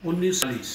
1940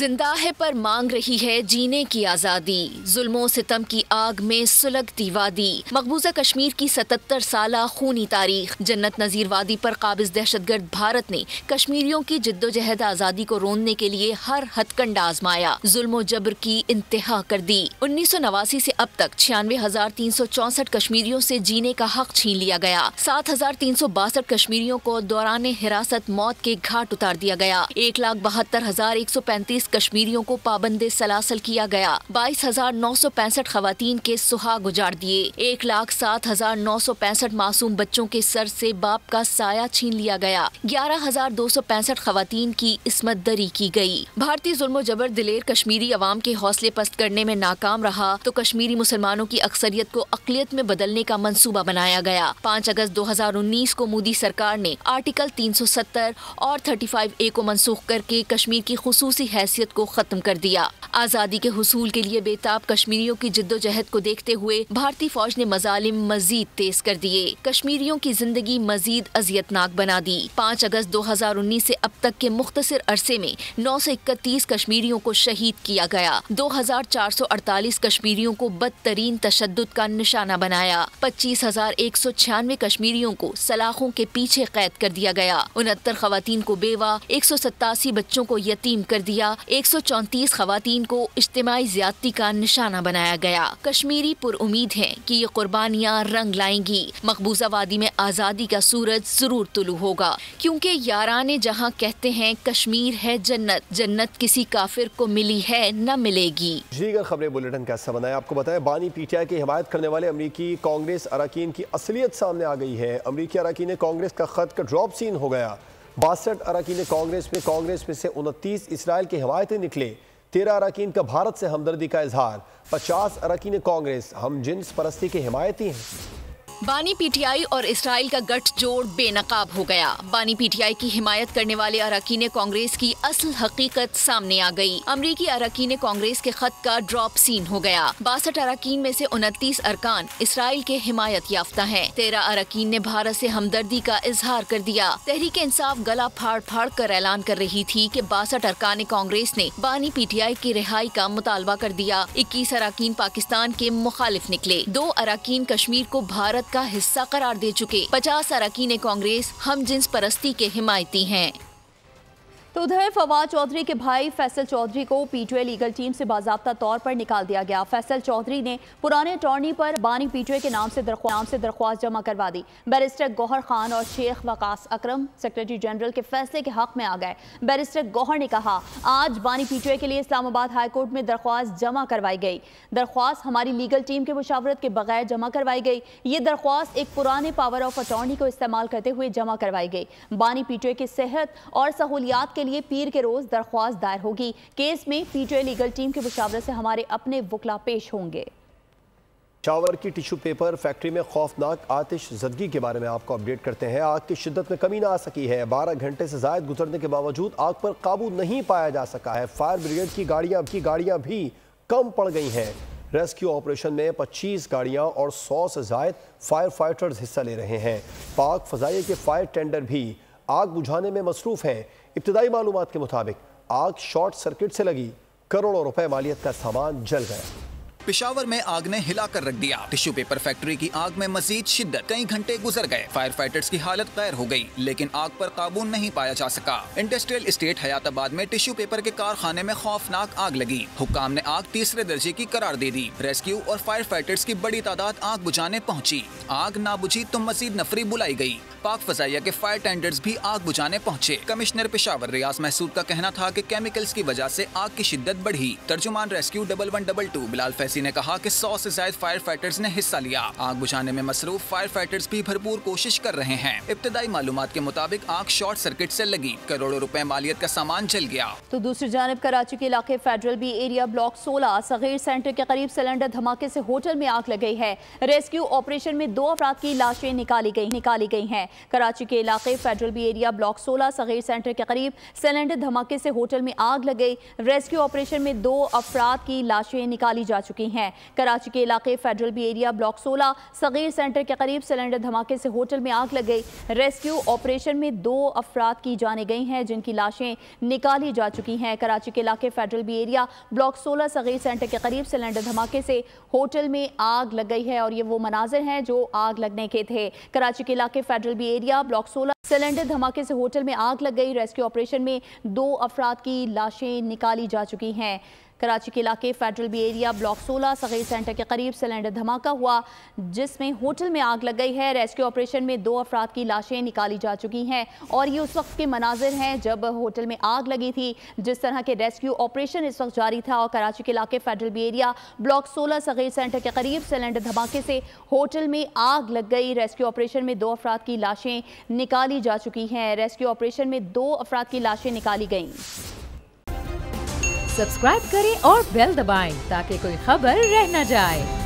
زندہ ہے پر مانگ رہی ہے جینے کی آزادی، ظلم و ستم کی آگ میں سلگتی وادی، مقبوضہ کشمیر کی 77 سالہ خونی تاریخ، جنت نظیر وادی پر قابض دہشت گرد بھارت نے کشمیریوں کی جد و جہد آزادی کو روندنے کے لیے ہر ہتھ کنڈا آزمایا، ظلم و جبر کی انتہا کر دی۔ 1989 سے اب تک 96,364 کشمیریوں سے جینے کا حق چھین لیا گیا، 7,362 کشمیریوں کو دوران حراست موت کے گھاٹ اتار دیا گیا، 1,72,135 کشمیریوں کو پابند سلاسل کیا گیا، 22,965 خواتین کے سہاگ اجاڑ دیے، 1,07,965 معصوم بچوں کے سر سے باپ کا سایہ چھین لیا گیا، 11,265 خواتین کی عصمت دری کی گئی۔ بھارتی ظلم و جبر دلیر کشمیری عوام کے حوصلے پست کرنے میں ناکام رہا تو کشمیری مسلمانوں کی اکثریت کو اقلیت میں بدلنے کا منصوبہ بنایا گیا۔ 5 اگست 2019 کو مودی سرکار نے آرٹیکل 370 اور 35A کو منسوخ کر کے کشمیر کی خصوصی حیثیت کو ختم کر دیا۔ آزادی کے حصول کے لیے بےتاب کشمیریوں کی جد و جہد کو دیکھتے ہوئے بھارتی فوج نے مظالم مزید تیز کر دیے، کشمیریوں کی زندگی مزید اذیتناک بنا دی۔ 5 اگست 2019 سے اب تک کے مختصر عرصے میں 931 کشمیریوں کو شہید کیا گیا، 2,448 کشمیریوں کو بدترین تشدد کا نشانہ بنایا، 25,196 کشمیریوں کو سلاخوں کے پیچھے قید کر دیا گیا، 69 خواتین کو بیوہ، 187 بچوں کو یتیم کر دیا، 134 خواتین کو اجتماعی زیادتی کا نشانہ بنایا گیا۔ کشمیری پر امید ہیں کہ یہ قربانیاں رنگ لائیں گی، مقبوضہ وادی میں آزادی کا سورج ضرور طلوع ہوگا، کیونکہ یاران جہاں کہتے ہیں کشمیر ہے جنت، جنت کسی کافر کو ملی ہے نہ ملے گی۔ دیگر خبریں بلیٹن کیسا بنایا آپ کو بتائیں، بانی پی ٹی آئی کی حمایت کرنے والے امریکی کانگریس اراکین کی اصلیت سامنے آ گئی ہے۔ امریکی اراکین کانگریس کا خط کا ڈراپ سین ہو گیا، 62 اراکین کانگریس میں سے 29 اسرائیل کی حمایتیں نکلے، 13 اراکین کا بھارت سے ہمدردی کا اظہار، 50 اراکین کانگریس ہم جنس پرستی کے حمایتی ہیں۔ بانی پی ٹی آئی اور اسرائیل کا گٹھ جوڑ بے نقاب ہو گیا، بانی پی ٹی آئی کی حمایت کرنے والے اراکین کانگریس کی اصل حقیقت سامنے آ گئی، امریکی اراکین کانگریس کے خط کا ڈراپ سین ہو گیا، 62 اراکین میں سے 29 ارکان اسرائیل کے حمایت یافتہ ہیں، 13 اراکین نے بھارت سے ہمدردی کا اظہار کر دیا۔ تحریک انصاف گلا پھاڑ پھاڑ کر اعلان کر رہی تھی کہ 62 ارکان کانگریس نے بانی پی ٹی آئی کی رہائی کا مطالبہ کر دیا، 21 اراکین پاکستان کے مخالف نکلے، 2 اراکین کشمیر کو بھارت کا حصہ قرار دے چکے، 50 اراکین کانگریس ہم جنس پرستی کے حمایتی ہیں۔ تو ادھر فواد چودھری کے بھائی فیصل چودھری کو P T I legal team سے باضابطہ طور پر نکال دیا گیا۔ فیصل چودھری نے پرانے اٹارنی پر بانی پی ٹی آئی کے نام سے درخواست جمع کروا دی۔ بیرسٹر گوہر خان اور شیخ وقاص اکرم سیکریٹری جنرل کے فیصلے کے حق میں آ گئے۔ بیرسٹر گوہر نے کہا، آج بانی پی ٹی آئی کے لیے اسلام آباد ہائی کورٹ میں درخواست جمع کروائی گئی، درخواست ہماری لیگل ٹیم کے مشاورت کے بغیر جمع کروائی گئی، یہ درخواست ایک پرانے پاور آف اٹارنی کو استعمال کرتے ہوئے جمع کروائی گئی۔ بانی پی ٹی آئی کی صحت اور سہولیات کے لیے پیر کے روز درخواست دائر ہوگی، کیس میں P T I legal team کی مشاورت سے ہمارے اپنے وکلا پیش ہوں گے۔ پشاور کی ٹیشو پیپر فیکٹری میں خوفناک آتش زدگی کے بارے میں آپ کو اپڈیٹ کرتے ہیں۔ آگ کی شدت میں کمی نہ آ سکی ہے، 12 گھنٹے سے زائد گزرنے کے باوجود آگ پر قابو نہیں پایا جا سکا ہے، فائر بریگیڈ کی گاڑیاں بھی کم پڑ گئی ہیں۔ ریسکیو آپریشن میں 25 گاڑیاں اور 100 سے زائد فائر فائٹرز حصہ لے رہے ہیں۔ پاک فضائیہ کے فائر ٹینڈر بھی آگ بجھانے میں مصروف ہیں۔ ابتدائی معلومات کے مطابق آگ شارٹ سرکٹ سے لگی، کروڑوں روپے مالیت کا سامان جل گیا۔ پشاور میں آگ نے ہلا کر رکھ دیا، ٹشو پیپر فیکٹری کی آگ میں مزید شدت، کئی گھنٹے گزر گئے، فائر فائٹرز کی حالت غیر ہو گئی لیکن آگ پر قابو نہیں پایا جا سکا۔ انڈسٹریل اسٹیٹ حیات آباد میں ٹشو پیپر کے کارخانے میں خوفناک آگ لگی، حکام نے آگ تیسرے درجے کی قرار دے دی، ریسکیو اور فائر فائٹرز کی بڑی تعداد آگ بجھانے پہنچی، آگ نہ بجھی تو مزید نفری بلائی گئی، پاک فضائیہ کے فائر ٹینڈرز بھی آگ بجھانے پہنچے۔ کمشنر پشاور ریاض محسود کا کہنا تھا کہ کیمیکلز کی وجہ سے آگ کی شدت بڑھی۔ ترجمان ریسکیو 1122 بلال فیصی نے کہا کہ 100 سے زائد فائر فائٹرز نے حصہ لیا، آگ بجھانے میں مصروف فائر فائٹرز بھی بھرپور کوشش کر رہے ہیں۔ ابتدائی معلومات کے مطابق آگ شارٹ سرکٹ سے لگی، کروڑوں روپے مالیت کا سامان جل گیا۔ تو دوسری جانب کراچی کے علاقے فیڈرل بی ایریا بلاک 16 صغیر سینٹر کے قریب سلنڈر دھماکے سے ہوٹل میں آگ لگ گئی ہے، ریسکیو آپریشن میں 2 افراد کی لاشیں نکالی گئی ہیں۔ کراچی کے علاقے فیڈرل بی ایریا بلاک 16 صغیر سینٹر کے قریب سلنڈر دھماکے سے ہوٹل میں آگ لگ گئی، ریسکیو آپریشن میں 2 افراد کی لاشیں نکالی جا چکی چکی ہیں۔ کراچی کے علاقے فیڈرل بی ایریا بلاک 16 صغیر سینٹر کے قریب سلنڈر دھماکے سے ہوٹل میں آگ لگ گئی۔ ریسکیو آپریشن میں 2 افراد کی جانیں گئی ہیں جن کی لاشیں نکالی جا چکی ہیں۔ کراچی کے علاقے فیڈرل بی ایریا بلاک 16 صغیر سینٹر کے قریب سلنڈر دھماکے سے ہوٹل میں آگ لگ گئی ہے اور یہ وہ مناظر ہیں جو آگ لگنے کے تھے۔ کراچی کے علاقے federal be area block 16 cylinder دھماکے سے ہوٹل میں آگ لگ گئی۔ ریسکیو آپریشن میں 2 افراد کی لاشیں نکالی جا چکی ہیں۔ کراچی کے علاقے فیڈرل بی ایریا بلاک 16 صغیر سینٹر کے قریب سلنڈر دھماکہ ہوا جس میں ہوٹل میں آگ لگ گئی ہے۔ ریسکیو آپریشن میں 2 افراد کی لاشیں نکالی جا چکی ہیں اور یہ اس وقت کے مناظر ہیں جب ہوٹل میں آگ لگی تھی۔ جس طرح کے ریسکیو آپریشن اس وقت جاری تھا اور کراچی کے علاقے فیڈرل بی ایریا بلاک 16 صغیر سینٹر کے قریب سلنڈر دھماکے سے ہوٹل میں آگ لگ گئی۔ ریسکیو آپریشن میں 2 افراد کی لاشیں نکالی جا چکی ہیں۔ ریسکیو آپریشن میں 2 افراد کی لاشیں نکالی گئیں۔ سبسکرائب کریں اور بیل دبائیں تاکہ کوئی خبر رہ نہ جائے۔